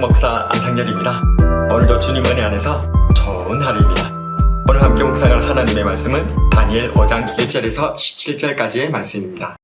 목사 안상열입니다. 오늘도 주님 은혜 안에서 좋은 하루입니다. 오늘 함께 묵상할 하나님의 말씀은 다니엘 5장 1절에서 17절까지의 말씀입니다.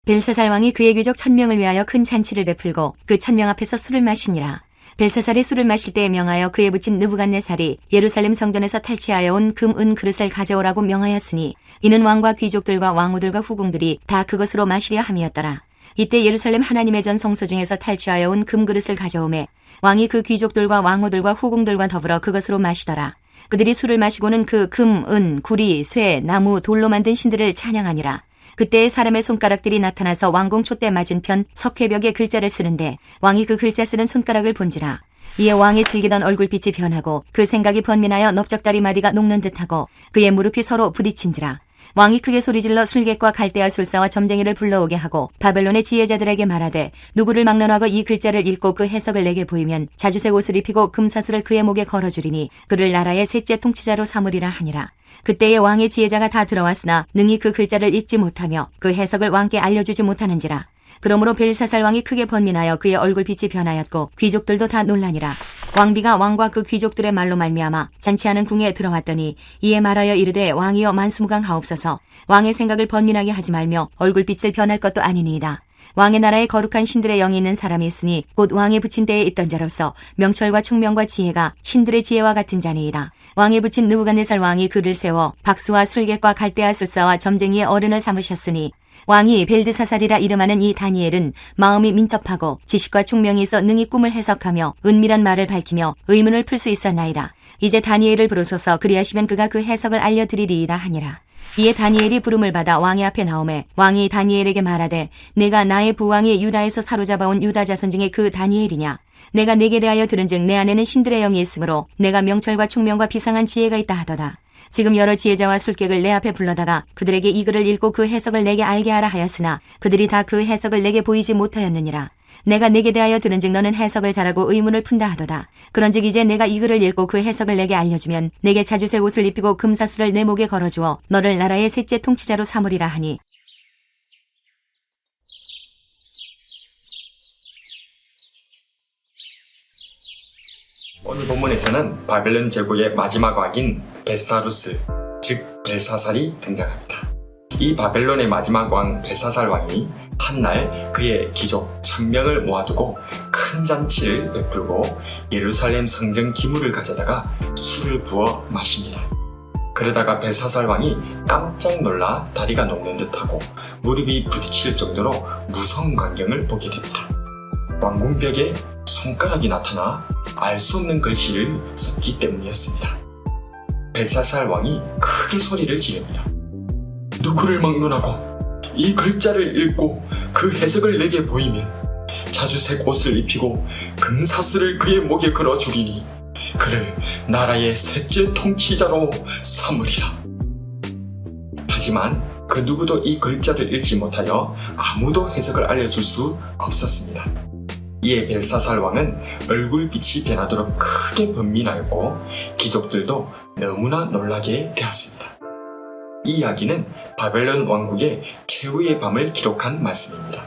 벨사살 왕이 그의 귀족 1000명을 위하여 큰 잔치를 베풀고 그 1000명 앞에서 술을 마시니라. 벨사살이 술을 마실 때에 명하여 그의 붙인 느부갓네살이 예루살렘 성전에서 탈취하여 온 금, 은 그릇을 가져오라고 명하였으니 이는 왕과 귀족들과 왕후들과 후궁들이 다 그것으로 마시려 함이었더라. 이때 예루살렘 하나님의 전 성소 중에서 탈취하여 온 금그릇을 가져오매 왕이 그 귀족들과 왕후들과 후궁들과 더불어 그것으로 마시더라. 그들이 술을 마시고는 그 금, 은, 구리, 쇠, 나무, 돌로 만든 신들을 찬양하니라. 그때에 사람의 손가락들이 나타나서 왕궁 촛대 맞은편 석회벽에 글자를 쓰는데 왕이 그 글자 쓰는 손가락을 본지라. 이에 왕이 즐기던 얼굴빛이 변하고 그 생각이 번민하여 넓적다리 마디가 녹는 듯하고 그의 무릎이 서로 부딪힌지라. 왕이 크게 소리질러 술객과 갈대아 술사와 점쟁이를 불러오게 하고 바벨론의 지혜자들에게 말하되 누구를 막론하고 이 글자를 읽고 그 해석을 내게 보이면 자주색 옷을 입히고 금사슬을 그의 목에 걸어주리니 그를 나라의 셋째 통치자로 삼으리라 하니라. 그때에 왕의 지혜자가 다 들어왔으나 능히 그 글자를 읽지 못하며 그 해석을 왕께 알려주지 못하는지라. 그러므로 벨사살 왕이 크게 번민하여 그의 얼굴빛이 변하였고 귀족들도 다 놀라니라. 왕비가 왕과 그 귀족들의 말로 말미암아 잔치하는 궁에 들어왔더니 이에 말하여 이르되 왕이여 만수무강하옵소서. 왕의 생각을 번민하게 하지 말며 얼굴빛을 변할 것도 아니니이다. 왕의 나라에 거룩한 신들의 영이 있는 사람이 있으니 곧 왕의 붙인 때에 있던 자로서 명철과 총명과 지혜가 신들의 지혜와 같은 자니이다. 왕에 붙인 느부갓네살 왕이 그를 세워 박수와 술객과 갈대아 술사와 점쟁이의 어른을 삼으셨으니 왕이 벨드사살이라 이름하는 이 다니엘은 마음이 민첩하고 지식과 총명이 있어 능히 꿈을 해석하며 은밀한 말을 밝히며 의문을 풀 수 있었나이다. 이제 다니엘을 부르소서. 그리하시면 그가 그 해석을 알려드리리이다 하니라. 이에 다니엘이 부름을 받아 왕의 앞에 나오매 왕이 다니엘에게 말하되 내가 나의 부왕이 유다에서 사로잡아온 유다 자손 중에 그 다니엘이냐. 내가 내게 대하여 들은즉 내 안에는 신들의 영이 있으므로 내가 명철과 총명과 비상한 지혜가 있다 하도다. 지금 여러 지혜자와 술객을 내 앞에 불러다가 그들에게 이 글을 읽고 그 해석을 내게 알게 하라 하였으나 그들이 다 그 해석을 내게 보이지 못하였느니라. 내가 내게 대하여 들은즉 너는 해석을 잘하고 의문을 푼다 하도다. 그런즉 이제 내가 이 글을 읽고 그 해석을 내게 알려주면 내게 자주색 옷을 입히고 금사슬을 내 목에 걸어주어 너를 나라의 셋째 통치자로 삼으리라 하니. 오늘 본문에서는 바벨론 제국의 마지막 왕인 벳사루스, 즉 벨사살이 등장합니다. 이 바벨론의 마지막 왕 벨사살 왕이 한날 그의 귀족 1000명을 모아두고 큰 잔치를 베풀고 예루살렘 성전 기물을 가져다가 술을 부어 마십니다. 그러다가 벨사살 왕이 깜짝 놀라 다리가 녹는 듯하고 무릎이 부딪힐 정도로 무서운 광경을 보게 됩니다. 왕궁벽에 손가락이 나타나 알 수 없는 글씨를 썼기 때문이었습니다. 벨사살 왕이 크게 소리를 지릅니다. 누구를 막론하고 이 글자를 읽고 그 해석을 내게 보이면 자주색 옷을 입히고 금사슬을 그의 목에 걸어주리니 그를 나라의 셋째 통치자로 삼으리라. 하지만 그 누구도 이 글자를 읽지 못하여 아무도 해석을 알려줄 수 없었습니다. 이에 벨사살 왕은 얼굴빛이 변하도록 크게 번민하였고 귀족들도 너무나 놀라게 되었습니다. 이 이야기는 바벨론 왕국의 최후의 밤을 기록한 말씀입니다.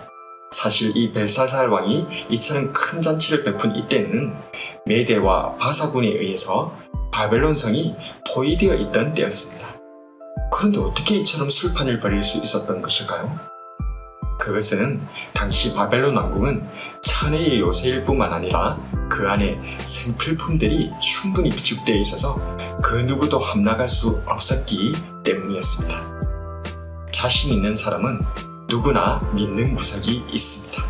사실 이 벨사살 왕이 이처럼 큰 잔치를 베푼 이때는 메대와 바사군에 의해서 바벨론 성이 포위되어 있던 때였습니다. 그런데 어떻게 이처럼 술판을 벌일 수 있었던 것일까요? 그것은 당시 바벨론 왕국은 천혜의 요새일 뿐만 아니라 그 안에 생필품들이 충분히 비축되어 있어서 그 누구도 함락할 수 없었기 때문이었습니다. 자신 있는 사람은 누구나 믿는 구석이 있습니다.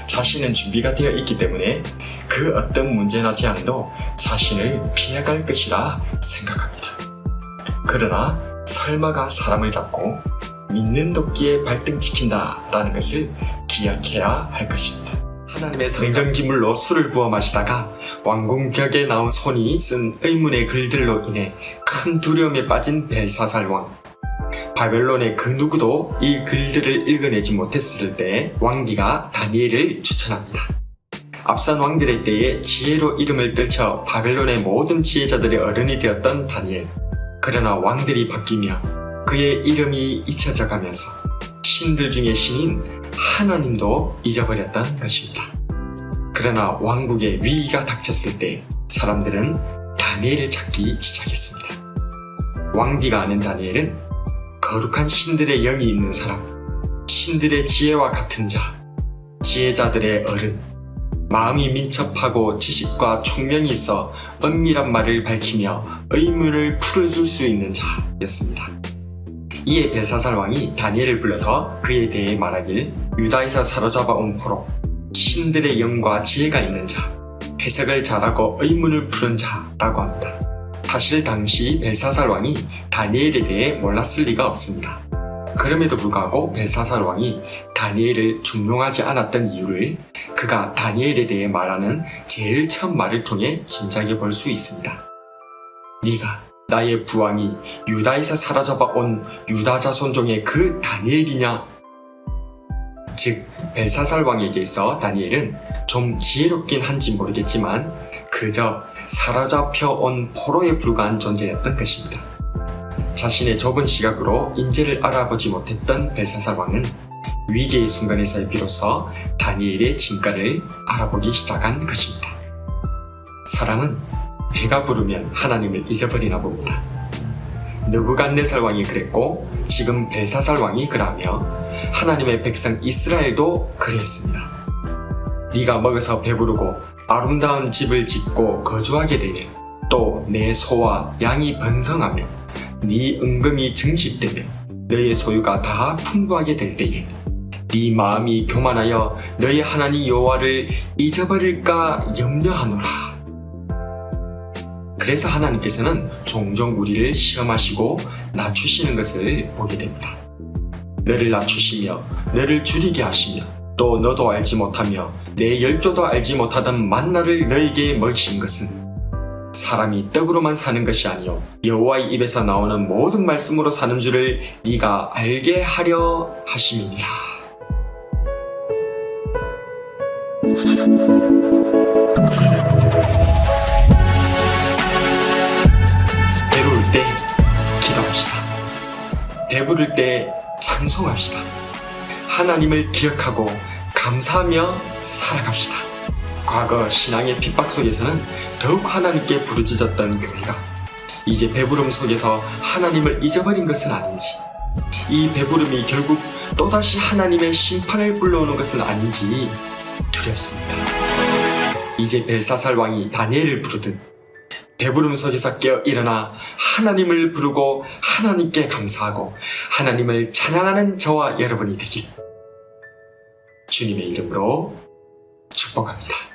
자신은 준비가 되어 있기 때문에 그 어떤 문제나 제한도 자신을 피해갈 것이라 생각합니다. 그러나 설마가 사람을 잡고 믿는 도끼에 발등지킨다라는 것을 기억해야 할 것입니다. 하나님의 성전 기물로 술을 부어 마시다가 왕궁 벽에 나온 손이 쓴 의문의 글들로 인해 큰 두려움에 빠진 벨사살 왕. 바벨론의 그 누구도 이 글들을 읽어내지 못했을 때 왕비가 다니엘을 추천합니다. 앞선 왕들의 때에 지혜로 이름을 떨쳐 바벨론의 모든 지혜자들의 어른이 되었던 다니엘. 그러나 왕들이 바뀌며 그의 이름이 잊혀져 가면서 신들 중에 신인 하나님도 잊어버렸던 것입니다. 그러나 왕국에 위기가 닥쳤을 때 사람들은 다니엘을 찾기 시작했습니다. 왕비가 아는 다니엘은 거룩한 신들의 영이 있는 사람, 신들의 지혜와 같은 자, 지혜자들의 어른, 마음이 민첩하고 지식과 총명이 있어 은밀한 말을 밝히며 의문을 풀어줄 수 있는 자였습니다. 이에 벨사살 왕이 다니엘을 불러서 그에 대해 말하길, 유다에서 사로잡아 온 포로, 신들의 영과 지혜가 있는 자, 해석을 잘하고 의문을 푸는 자라고 합니다. 사실 당시 벨사살 왕이 다니엘에 대해 몰랐을 리가 없습니다. 그럼에도 불구하고 벨사살 왕이 다니엘을 중용하지 않았던 이유를 그가 다니엘에 대해 말하는 제일 처음 말을 통해 짐작해 볼 수 있습니다. 네가 나의 부왕이 유다에서 사로잡아 온 유다 자손 중에 그 다니엘이냐? 즉 벨사살 왕에게서 다니엘은 좀 지혜롭긴 한지 모르겠지만 그저 사로잡혀 온 포로에 불과한 존재였던 것입니다. 자신의 좁은 시각으로 인재를 알아보지 못했던 벨사살 왕은 위기의 순간에서 비로소 다니엘의 진가를 알아보기 시작한 것입니다. 사람은 배가 부르면 하나님을 잊어버리나 봅니다. 느부갓네살 왕이 그랬고 지금 벨사살 왕이 그러하며 하나님의 백성 이스라엘도 그랬습니다. 네가 먹어서 배부르고 아름다운 집을 짓고 거주하게 되면 또 내 소와 양이 번성하며 네 은금이 증식되며 너의 소유가 다 풍부하게 될 때에 네 마음이 교만하여 너의 하나님 여호와를 잊어버릴까 염려하노라. 그래서 하나님께서는 종종 우리를 시험하시고 낮추시는 것을 보게 됩니다. 너를 낮추시며 너를 줄이게 하시며 또 너도 알지 못하며 내 열조도 알지 못하던 만나를 너에게 먹이신 것은 사람이 떡으로만 사는 것이 아니요 여호와의 입에서 나오는 모든 말씀으로 사는 줄을 네가 알게 하려 하심이니라. 배부를 때 기도합시다. 배부를 때 찬송합시다. 하나님을 기억하고 감사하며 살아갑시다. 과거 신앙의 핍박 속에서는 더욱 하나님께 부르짖었던 교회가 이제 배부름 속에서 하나님을 잊어버린 것은 아닌지, 이 배부름이 결국 또다시 하나님의 심판을 불러오는 것은 아닌지 두렵습니다. 이제 벨사살 왕이 다니엘을 부르듯 배부름 속에서 깨어 일어나 하나님을 부르고 하나님께 감사하고 하나님을 찬양하는 저와 여러분이 되길 주님의 이름으로 축복합니다.